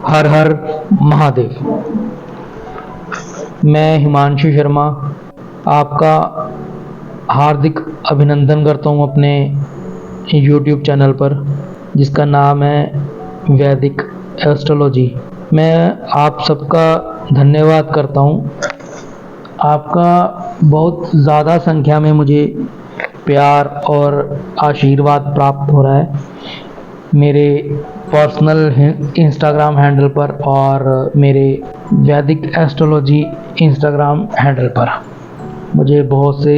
हर हर महादेव। मैं हिमांशु शर्मा आपका हार्दिक अभिनंदन करता हूँ अपने यूट्यूब चैनल पर, जिसका नाम है वैदिक एस्ट्रोलॉजी। मैं आप सबका धन्यवाद करता हूँ। आपका बहुत ज़्यादा संख्या में मुझे प्यार और आशीर्वाद प्राप्त हो रहा है मेरे पर्सनल इंस्टाग्राम हैंडल पर और मेरे वैदिक एस्ट्रोलॉजी इंस्टाग्राम हैंडल पर मुझे बहुत से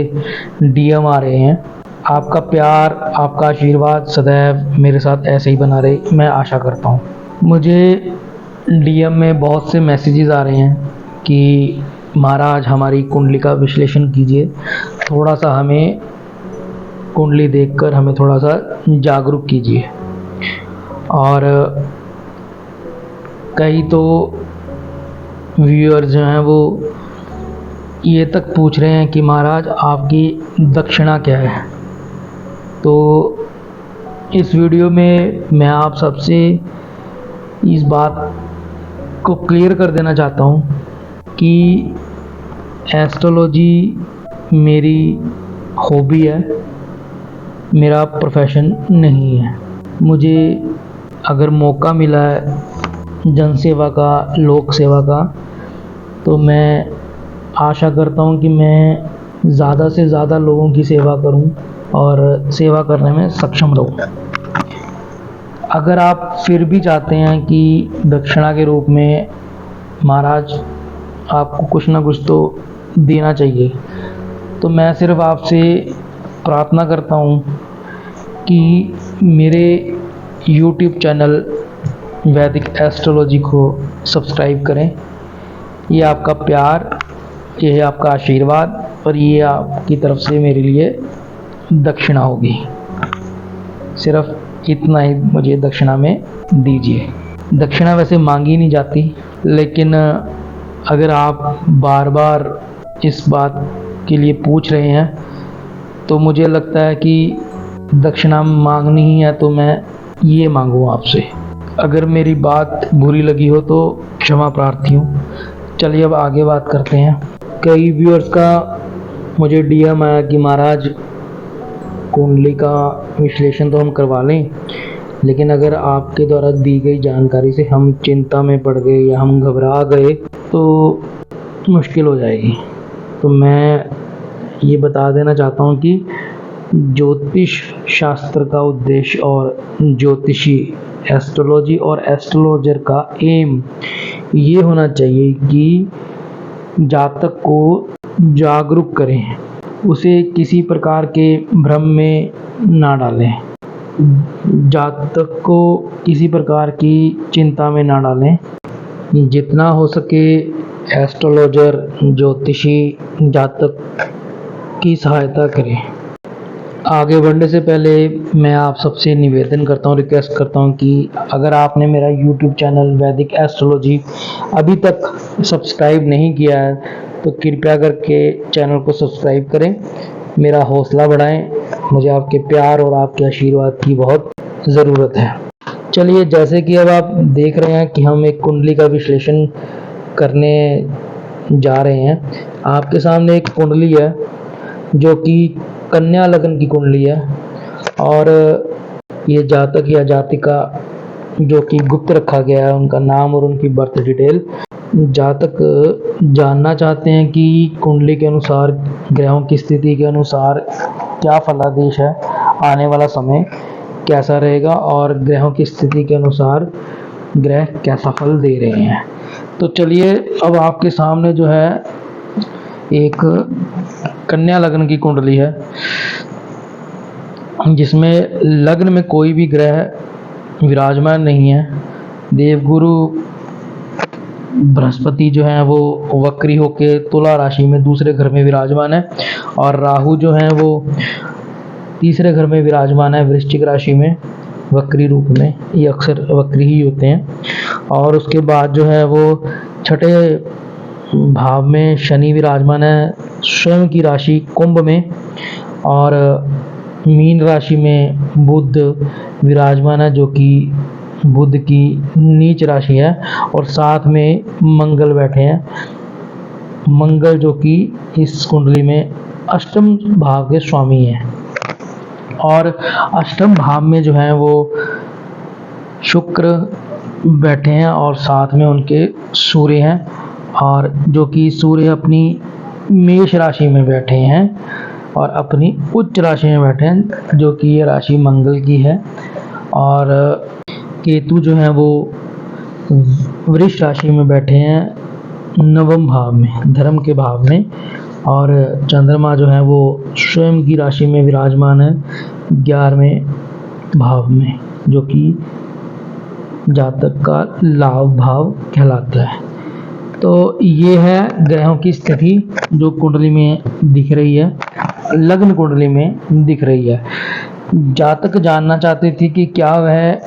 डीएम आ रहे हैं। आपका प्यार, आपका आशीर्वाद सदैव मेरे साथ ऐसे ही बना रहे, मैं आशा करता हूँ। मुझे डीएम में बहुत से मैसेजेस आ रहे हैं कि महाराज हमारी कुंडली का विश्लेषण कीजिए, थोड़ा सा हमें कुंडली देखकर हमें थोड़ा सा जागरूक कीजिए। और कई तो व्यूअर्स जो हैं वो ये तक पूछ रहे हैं कि महाराज आपकी दक्षिणा क्या है। तो इस वीडियो में मैं आप सबसे इस बात को क्लियर कर देना चाहता हूँ कि एस्ट्रोलॉजी मेरी हॉबी है, मेरा प्रोफेशन नहीं है। मुझे अगर मौका मिला है जनसेवा का, लोक सेवा का, तो मैं आशा करता हूँ कि मैं ज़्यादा से ज़्यादा लोगों की सेवा करूँ और सेवा करने में सक्षम रहूँ। अगर आप फिर भी चाहते हैं कि दक्षिणा के रूप में महाराज आपको कुछ ना कुछ तो देना चाहिए, तो मैं सिर्फ आपसे प्रार्थना करता हूँ कि मेरे यूट्यूब चैनल वैदिक एस्ट्रोलॉजी को सब्सक्राइब करें। ये आपका प्यार, ये है आपका आशीर्वाद और ये आपकी तरफ से मेरे लिए दक्षिणा होगी। सिर्फ इतना ही मुझे दक्षिणा में दीजिए। दक्षिणा वैसे मांगी नहीं जाती, लेकिन अगर आप बार बार इस बात के लिए पूछ रहे हैं तो मुझे लगता है कि दक्षिणा मांगनी ही है, तो मैं ये मांगूँ आपसे। अगर मेरी बात बुरी लगी हो तो क्षमा प्रार्थी हूँ। चलिए अब आगे बात करते हैं। कई व्यूअर्स का मुझे डीएम आया कि महाराज कुंडली का विश्लेषण तो हम करवा लें, लेकिन अगर आपके द्वारा दी गई जानकारी से हम चिंता में पड़ गए या हम घबरा गए तो मुश्किल हो जाएगी। तो मैं ये बता देना चाहता हूँ कि ज्योतिष शास्त्र का उद्देश्य और ज्योतिषी एस्ट्रोलॉजी और एस्ट्रोलॉजर का एम ये होना चाहिए कि जातक को जागरूक करें, उसे किसी प्रकार के भ्रम में ना डालें, जातक को किसी प्रकार की चिंता में ना डालें। जितना हो सके एस्ट्रोलॉजर, ज्योतिषी जातक की सहायता करें। आगे बढ़ने से पहले मैं आप सबसे निवेदन करता हूँ, रिक्वेस्ट करता हूँ कि अगर आपने मेरा यूट्यूब चैनल वैदिक एस्ट्रोलॉजी अभी तक सब्सक्राइब नहीं किया है तो कृपया करके चैनल को सब्सक्राइब करें, मेरा हौसला बढ़ाएं। मुझे आपके प्यार और आपके आशीर्वाद की बहुत ज़रूरत है। चलिए, जैसे कि अब आप देख रहे हैं कि हम एक कुंडली का विश्लेषण करने जा रहे हैं। आपके सामने एक कुंडली है जो कि कन्या लग्न की कुंडली है और ये जातक या जातिका जो कि गुप्त रखा गया है, उनका नाम और उनकी बर्थ डिटेल। जातक जानना चाहते हैं कि कुंडली के अनुसार, ग्रहों की स्थिति के अनुसार क्या फलादेश है, आने वाला समय कैसा रहेगा और ग्रहों की स्थिति के अनुसार ग्रह कैसा फल दे रहे हैं। तो चलिए, अब आपके सामने जो है एक कन्या लग्न की कुंडली है जिसमें लग्न में कोई भी ग्रह विराजमान नहीं है। देवगुरु बृहस्पति जो है वो वक्री होके तुला राशि में दूसरे घर में विराजमान है और राहु जो है वो तीसरे घर में विराजमान है वृश्चिक राशि में वक्री रूप में। ये अक्सर वक्री ही होते हैं। और उसके बाद जो है वो छठे भाव में शनि विराजमान है स्वयं की राशि कुंभ में, और मीन राशि में बुध विराजमान है जो कि बुध की नीच राशि है और साथ में मंगल बैठे हैं। मंगल जो कि इस कुंडली में अष्टम भाव के स्वामी हैं और अष्टम भाव में जो है वो शुक्र बैठे हैं और साथ में उनके सूर्य हैं और जो कि सूर्य अपनी मेष राशि में बैठे हैं और अपनी उच्च राशि में बैठे हैं जो कि ये राशि मंगल की है। और केतु जो है वो वृष राशि में बैठे हैं नवम भाव में, धर्म के भाव में। और चंद्रमा जो है वो स्वयं की राशि में विराजमान है 11वें भाव में, जो कि जातक का लाभ भाव कहलाता है। तो ये है ग्रहों की स्थिति जो कुंडली में दिख रही है, लग्न कुंडली में दिख रही है। जातक जानना चाहते थे कि क्या वह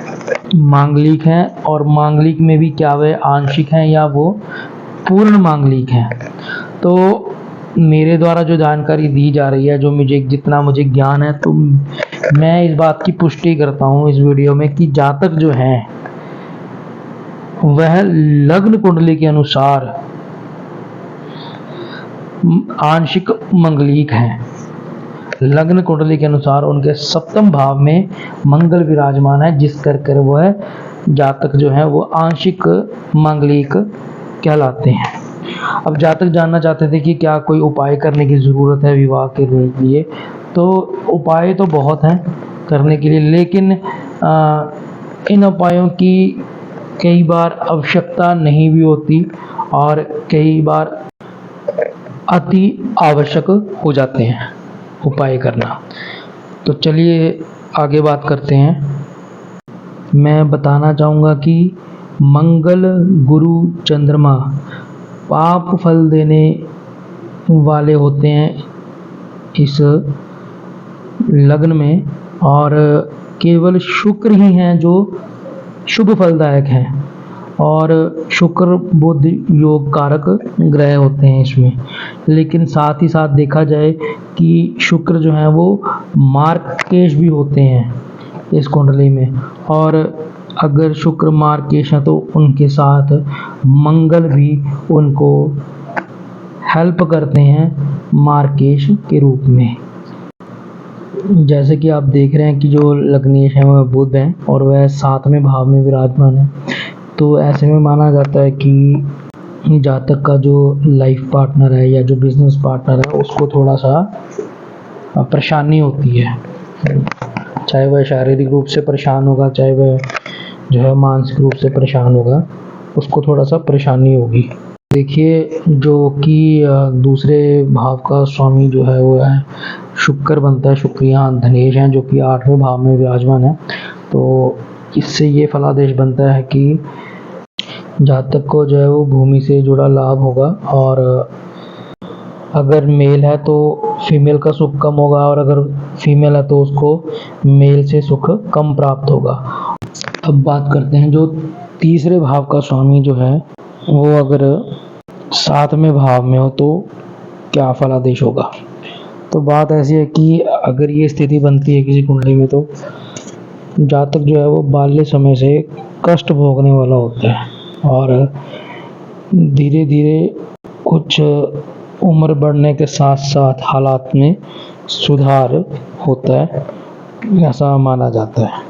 मांगलिक हैं और मांगलिक में भी क्या वह आंशिक हैं या वो पूर्ण मांगलिक हैं। तो मेरे द्वारा जो जानकारी दी जा रही है, जो जितना मुझे ज्ञान है, तो मैं इस बात की पुष्टि करता हूँ इस वीडियो में कि जातक जो हैं वह लग्न कुंडली के अनुसार आंशिक मंगलिक हैं। लग्न कुंडली के अनुसार उनके सप्तम भाव में मंगल विराजमान है, जिस कर वह जातक जो है वो आंशिक मंगलिक कहलाते हैं। अब जातक जानना चाहते थे कि क्या कोई उपाय करने की ज़रूरत है विवाह के लिए। तो उपाय तो बहुत हैं करने के लिए, लेकिन इन उपायों की कई बार आवश्यकता नहीं भी होती और कई बार अति आवश्यक हो जाते हैं उपाय करना। तो चलिए आगे बात करते हैं। मैं बताना चाहूँगा कि मंगल, गुरु, चंद्रमा पाप फल देने वाले होते हैं इस लग्न में और केवल शुक्र ही हैं जो शुभ फलदायक हैं और शुक्र बुध योग कारक ग्रह होते हैं इसमें। लेकिन साथ ही साथ देखा जाए कि शुक्र जो है वो मार्गकेश भी होते हैं इस कुंडली में, और अगर शुक्र मार्गकेश हैं तो उनके साथ मंगल भी उनको हेल्प करते हैं मार्गकेश के रूप में। जैसे कि आप देख रहे हैं कि जो लग्नेश है वह बुध हैं और वह 7वें भाव में विराजमान है। तो ऐसे में माना जाता है कि जातक का जो लाइफ पार्टनर है या जो बिजनेस पार्टनर है उसको थोड़ा सा परेशानी होती है, चाहे वह शारीरिक रूप से परेशान होगा, चाहे वह जो है मानसिक रूप से परेशान होगा, उसको थोड़ा सा परेशानी होगी। देखिए जो कि दूसरे भाव का स्वामी जो है वो है शुक्र बनता है। शुक्र यहाँ धनेश हैं जो कि 8वें भाव में विराजमान है। तो इससे ये फलादेश बनता है कि जातक को जो है वो भूमि से जुड़ा लाभ होगा और अगर मेल है तो फीमेल का सुख कम होगा और अगर फीमेल है तो उसको मेल से सुख कम प्राप्त होगा। अब बात करते हैं जो तीसरे भाव का स्वामी जो है वो अगर 7वें भाव में हो तो क्या फलादेश होगा। तो बात ऐसी है कि अगर ये स्थिति बनती है किसी कुंडली में तो जातक जो है वो बाल्य समय से कष्ट भोगने वाला होता है और धीरे धीरे कुछ उम्र बढ़ने के साथ साथ हालात में सुधार होता है, ऐसा माना जाता है।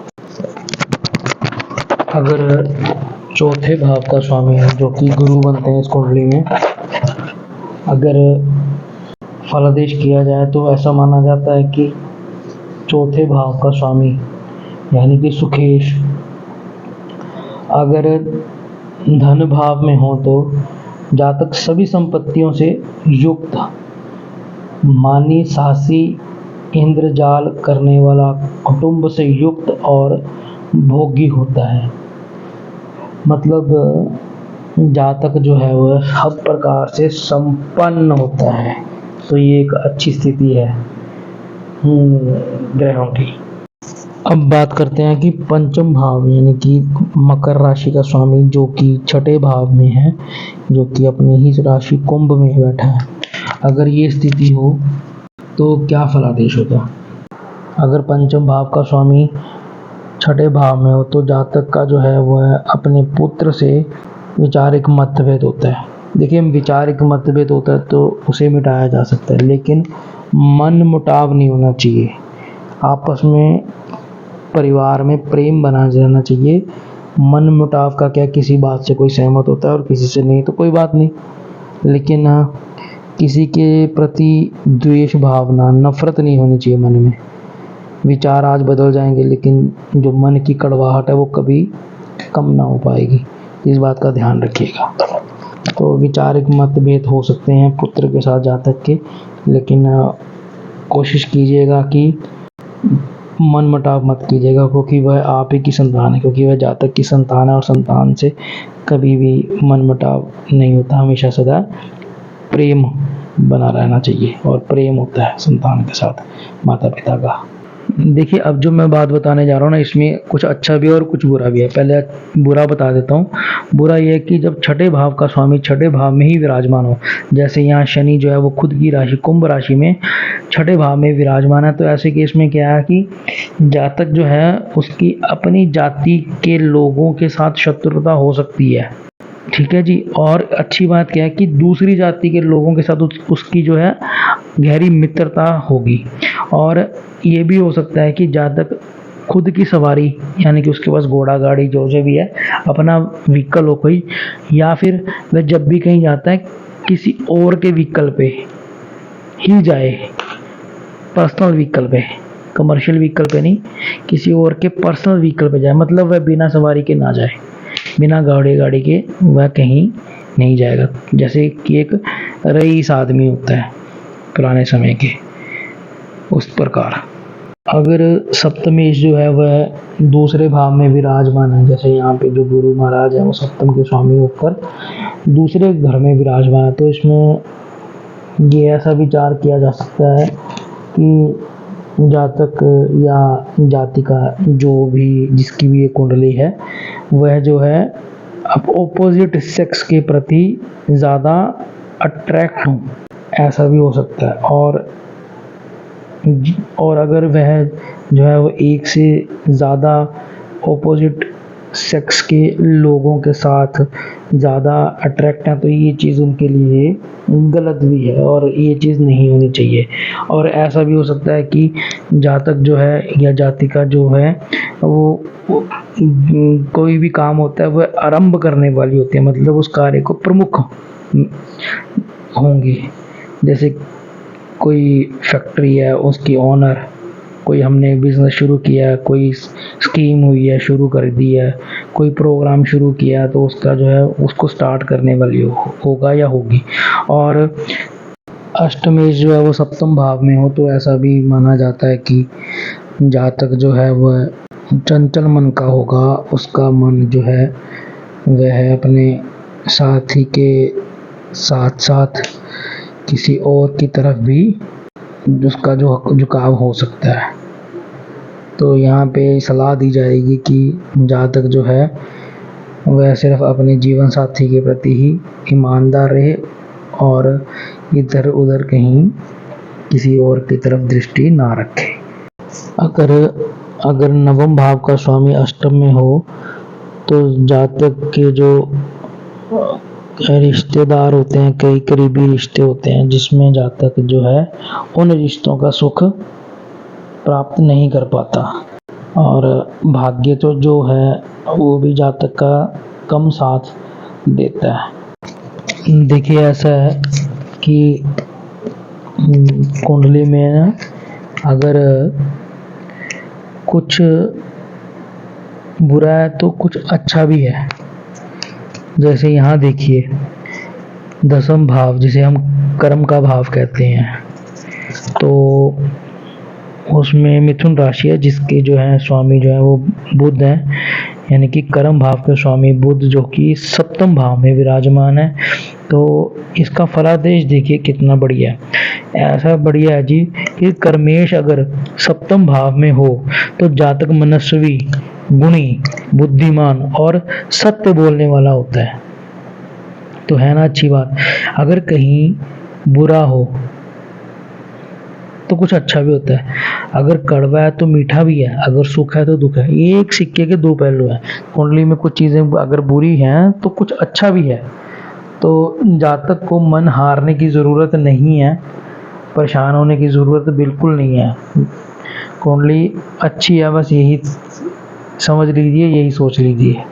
अगर चौथे भाव का स्वामी है जो कि गुरु बनते हैं इस कुंडली में, अगर फलादेश किया जाए तो ऐसा माना जाता है कि चौथे भाव का स्वामी यानी कि सुखेश अगर धन भाव में हो तो जातक सभी संपत्तियों से युक्त, मानी, साहसी, इंद्रजाल करने वाला, कुटुंब से युक्त और भोगी होता है। मतलब जातक जो है वह हर प्रकार से संपन्न होता है। तो ये एक अच्छी स्थिति है ग्रहों की। अब बात करते हैं कि पंचम भाव यानी कि मकर राशि का स्वामी जो कि छठे भाव में है, जो कि अपनी ही राशि कुंभ में बैठा है। अगर ये स्थिति हो तो क्या फलादेश होगा। अगर पंचम भाव का स्वामी छठे भाव में हो तो जातक का जो है वह अपने पुत्र से विचारिक मतभेद होता है। देखिए, विचारिक मतभेद होता है तो उसे मिटाया जा सकता है, लेकिन मन मुटाव नहीं होना चाहिए। आपस में परिवार में प्रेम बना रहना चाहिए। मन मुटाव का क्या, किसी बात से कोई सहमत होता है और किसी से नहीं, तो कोई बात नहीं, लेकिन किसी के प्रति द्वेष भावना, नफरत नहीं होनी चाहिए मन में। विचार आज बदल जाएंगे, लेकिन जो मन की कड़वाहट है वो कभी कम ना हो पाएगी। इस बात का ध्यान रखिएगा। तो विचारिक मतभेद हो सकते हैं पुत्र के साथ जातक के, लेकिन कोशिश कीजिएगा कि मनमुटाव मत कीजिएगा, क्योंकि वह आप ही की संतान है, क्योंकि वह जातक की संतान है और संतान से कभी भी मनमुटाव नहीं होता। हमेशा सदा प्रेम बना रहना चाहिए, और प्रेम होता है संतान के साथ माता पिता का। देखिए, अब जो मैं बात बताने जा रहा हूँ ना, इसमें कुछ अच्छा भी है और कुछ बुरा भी है। पहले बुरा बता देता हूँ। बुरा यह है कि जब छठे भाव का स्वामी छठे भाव में ही विराजमान हो, जैसे यहाँ शनि जो है वो खुद की राशि कुंभ राशि में छठे भाव में विराजमान है, तो ऐसे केस में क्या है कि जातक जो है उसकी अपनी जाति के लोगों के साथ शत्रुता हो सकती है। ठीक है जी। और अच्छी बात क्या है कि दूसरी जाति के लोगों के साथ उसकी जो है गहरी मित्रता होगी। और ये भी हो सकता है कि जातक खुद की सवारी, यानी कि उसके पास घोड़ा गाड़ी जो भी है, अपना व्हीकल हो कोई, या फिर वह जब भी कहीं जाता है किसी और के व्हीकल पे ही जाए, पर्सनल व्हीकल पे, कमर्शियल व्हीकल पे नहीं, किसी और के पर्सनल व्हीकल पे जाए। मतलब वह बिना सवारी के ना जाए, बिना गाड़ी के वह कहीं नहीं जाएगा। जैसे कि एक रईस आदमी होता है पुराने समय के, उस प्रकार। अगर सप्तमेश जो है वह दूसरे भाव में विराजमान है, जैसे यहाँ पे जो गुरु महाराज है वो सप्तम के स्वामी होकर दूसरे घर में विराजमान है, तो इसमें ये ऐसा विचार किया जा सकता है कि जातक या जाति का जो भी, जिसकी भी ये कुंडली है, वह जो है अब ऑपोजिट सेक्स के प्रति ज़्यादा अट्रैक्ट हो, ऐसा भी हो सकता है। और अगर वह जो है वो एक से ज़्यादा ऑपोजिट सेक्स के लोगों के साथ ज़्यादा अट्रैक्ट है, तो ये चीज़ उनके लिए गलत भी है और ये चीज़ नहीं होनी चाहिए। और ऐसा भी हो सकता है कि जातक जो है या जाति का जो है वो कोई भी काम होता है वह आरंभ करने वाली होती है, मतलब उस कार्य को प्रमुख होंगे। जैसे कोई फैक्ट्री है, उसकी ओनर, कोई हमने बिज़नेस शुरू किया, कोई स्कीम हुई है, शुरू कर दी है, कोई प्रोग्राम शुरू किया, तो उसका जो है उसको स्टार्ट करने वाली होगा या होगी। और अष्टमेश जो है वो सप्तम भाव में हो, तो ऐसा भी माना जाता है कि जातक जो है वह चंचल मन का होगा। उसका मन जो है वह अपने साथी के साथ साथ किसी और की तरफ भी उसका जो झुकाव हो सकता है। तो यहाँ पे सलाह दी जाएगी कि जातक जो है वह सिर्फ अपने जीवन साथी के प्रति ही ईमानदार रहे और इधर उधर कहीं किसी और की तरफ दृष्टि ना रखे। अगर नवम भाव का स्वामी अष्टम में हो, तो जातक के जो रिश्तेदार होते हैं, कई करीबी रिश्ते होते हैं, जिसमें जातक जो है उन रिश्तों का सुख प्राप्त नहीं कर पाता, और भाग्य तो जो है वो भी जातक का कम साथ देता है। देखिए, ऐसा है कि कुंडली में अगर कुछ बुरा है तो कुछ अच्छा भी है। जैसे यहाँ देखिए, दसम भाव जिसे हम कर्म का भाव कहते हैं, तो उसमें मिथुन राशि है, जिसके जो है स्वामी जो है वो बुध है, यानी कि कर्म भाव के स्वामी बुध जो कि सप्तम भाव में विराजमान है। तो इसका फलादेश देखिए कितना बढ़िया है। ऐसा बढ़िया है जी कि कर्मेश अगर सप्तम भाव में हो तो जातक मनस्वी, गुणी, बुद्धिमान और सत्य बोलने वाला होता है। तो है ना अच्छी बात। अगर कहीं बुरा हो तो कुछ अच्छा भी होता है, अगर कड़वा है तो मीठा भी है, अगर सुख है तो दुख है। ये एक सिक्के के दो पहलू हैं। कुंडली में कुछ चीज़ें अगर बुरी हैं तो कुछ अच्छा भी है। तो जातक को मन हारने की ज़रूरत नहीं है, परेशान होने की ज़रूरत बिल्कुल नहीं है। कुंडली अच्छी है, बस यही समझ लीजिए, यही सोच लीजिए।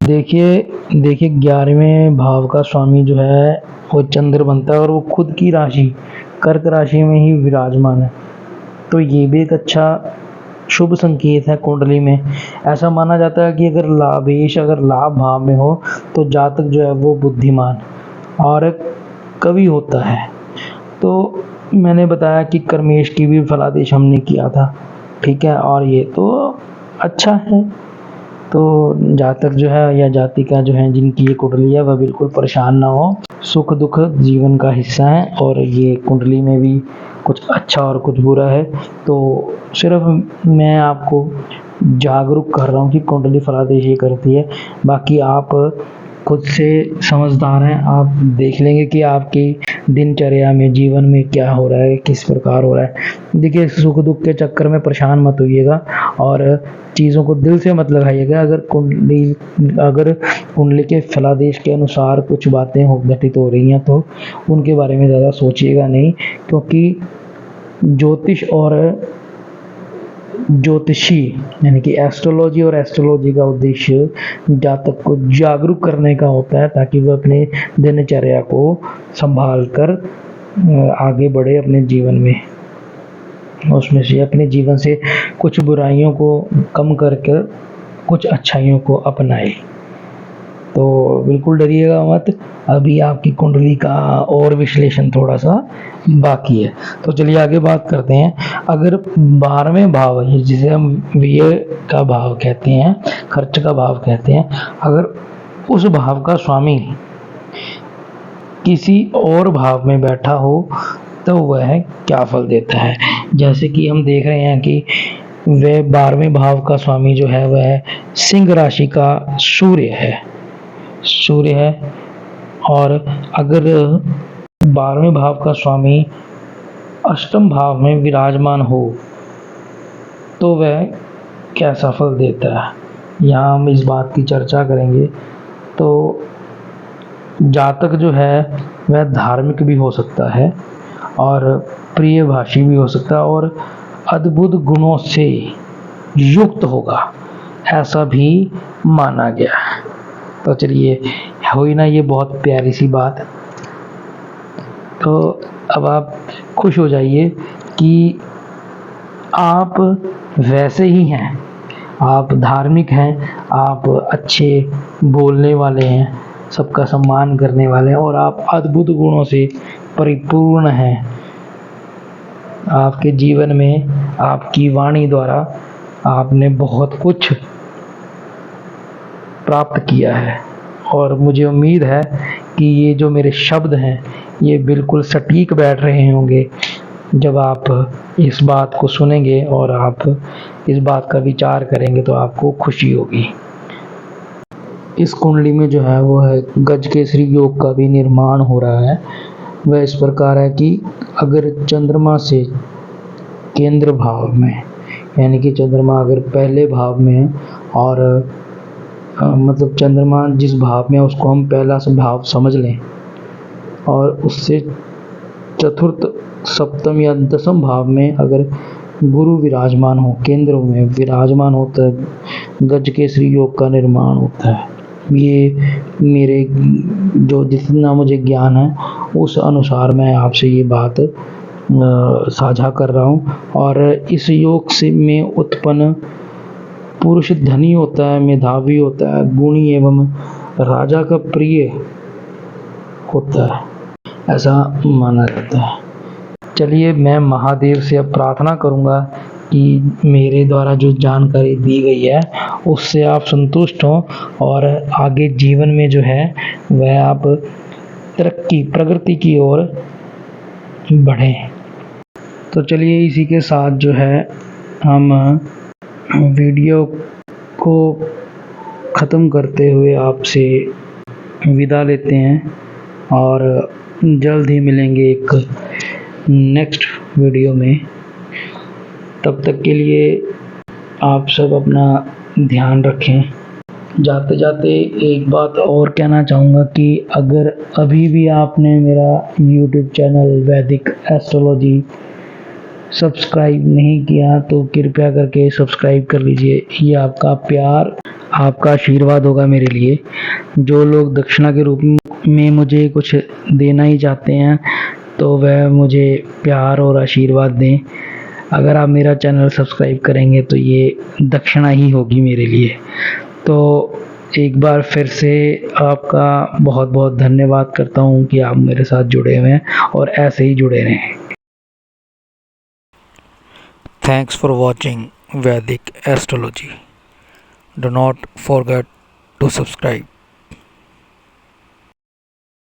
देखिए देखिए 11वें भाव का स्वामी जो है वो चंद्र बनता है और वो खुद की राशि कर्क राशि में ही विराजमान है। तो ये भी एक अच्छा शुभ संकेत है कुंडली में। ऐसा माना जाता है कि अगर लाभ भाव में हो तो जातक जो है वो बुद्धिमान और कवि होता है। तो मैंने बताया कि कर्मेश की भी फलादेश हमने किया था, ठीक है, और ये तो अच्छा है। तो जातक जो है या जातिका जो है जिनकी ये कुंडली है वह बिल्कुल परेशान ना हो। सुख दुख जीवन का हिस्सा है और ये कुंडली में भी कुछ अच्छा और कुछ बुरा है। तो सिर्फ मैं आपको जागरूक कर रहा हूँ कि कुंडली फलादेश ये करती है। बाकी आप खुद से समझदार हैं, आप देख लेंगे कि आपकी दिनचर्या में जीवन में क्या हो रहा है, किस प्रकार हो रहा है। देखिए सुख दुख के चक्कर में परेशान मत होइएगा और चीज़ों को दिल से मत लगाइएगा। अगर कुंडली के फलादेश के अनुसार कुछ बातें घटित हो रही हैं तो उनके बारे में ज़्यादा सोचिएगा नहीं, क्योंकि ज्योतिष और ज्योतिषी यानी कि एस्ट्रोलॉजी और एस्ट्रोलॉजी का उद्देश्य जातक को जागरूक करने का होता है ताकि वह अपने दिनचर्या को संभाल कर आगे बढ़े अपने जीवन में, उसमें से अपने जीवन से कुछ बुराइयों को कम करके कुछ अच्छाइयों को अपनाए। तो बिल्कुल डरिएगा मत, अभी आपकी कुंडली का और विश्लेषण थोड़ा सा बाकी है। तो चलिए आगे बात करते हैं। अगर 12वें भाव है जिसे हम व्यय का भाव कहते हैं, खर्च का भाव कहते हैं, अगर उस भाव का स्वामी किसी और भाव में बैठा हो तो वह क्या फल देता है। जैसे कि हम देख रहे हैं कि वह 12वें भाव का स्वामी जो है वह सिंह राशि का सूर्य है और अगर 12वें भाव का स्वामी अष्टम भाव में विराजमान हो तो वह कैसा फल देता है, यहाँ हम इस बात की चर्चा करेंगे। तो जातक जो है वह धार्मिक भी हो सकता है और प्रियभाषी भी हो सकता है और अद्भुत गुणों से युक्त होगा, ऐसा भी माना गया है। तो चलिए हुई ना ये बहुत प्यारी सी बात। तो अब आप खुश हो जाइए कि आप वैसे ही हैं, आप धार्मिक हैं, आप अच्छे बोलने वाले हैं, सबका सम्मान करने वाले हैं और आप अद्भुत गुणों से परिपूर्ण हैं। आपके जीवन में आपकी वाणी द्वारा आपने बहुत कुछ प्राप्त किया है और मुझे उम्मीद है कि ये जो मेरे शब्द हैं ये बिल्कुल सटीक बैठ रहे होंगे जब आप इस बात को सुनेंगे और आप इस बात का विचार करेंगे तो आपको खुशी होगी। इस कुंडली में जो है वो है गज केसरी योग का भी निर्माण हो रहा है। वह इस प्रकार है कि अगर चंद्रमा से केंद्र भाव में यानी कि चंद्रमा अगर पहले भाव में है और मतलब चंद्रमा जिस भाव में है उसको हम पहला भाव समझ लें और उससे चतुर्थ सप्तम या दसम भाव में अगर गुरु विराजमान हो, केंद्र में विराजमान होता है, गज केसरी योग का निर्माण होता है। ये मेरे जो जितना मुझे ज्ञान है उस अनुसार मैं आपसे ये बात साझा कर रहा हूँ। और इस योग से में उत्पन्न पुरुष धनी होता है, मेधावी होता है, गुणी एवं राजा का प्रिय होता है, ऐसा माना जाता है। चलिए मैं महादेव से अब प्रार्थना करूंगा कि मेरे द्वारा जो जानकारी दी गई है उससे आप संतुष्ट हों और आगे जीवन में जो है वह आप प्रगति की ओर बढ़ें। तो चलिए इसी के साथ जो है हम वीडियो को ख़त्म करते हुए आपसे विदा लेते हैं और जल्द ही मिलेंगे एक नेक्स्ट वीडियो में। तब तक के लिए आप सब अपना ध्यान रखें। जाते जाते एक बात और कहना चाहूँगा कि अगर अभी भी आपने मेरा यूट्यूब चैनल वैदिक एस्ट्रोलॉजी सब्सक्राइब नहीं किया तो कृपया करके सब्सक्राइब कर लीजिए। ये आपका प्यार, आपका आशीर्वाद होगा मेरे लिए। जो लोग दक्षिणा के रूप में मुझे कुछ देना ही चाहते हैं तो वह मुझे प्यार और आशीर्वाद दें। अगर आप मेरा चैनल सब्सक्राइब करेंगे तो ये दक्षिणा ही होगी मेरे लिए। तो एक बार फिर से आपका बहुत बहुत धन्यवाद करता हूँ कि आप मेरे साथ जुड़े हुए हैं और ऐसे ही जुड़े रहें। Thanks for watching Vedic Astrology. Do not forget to subscribe.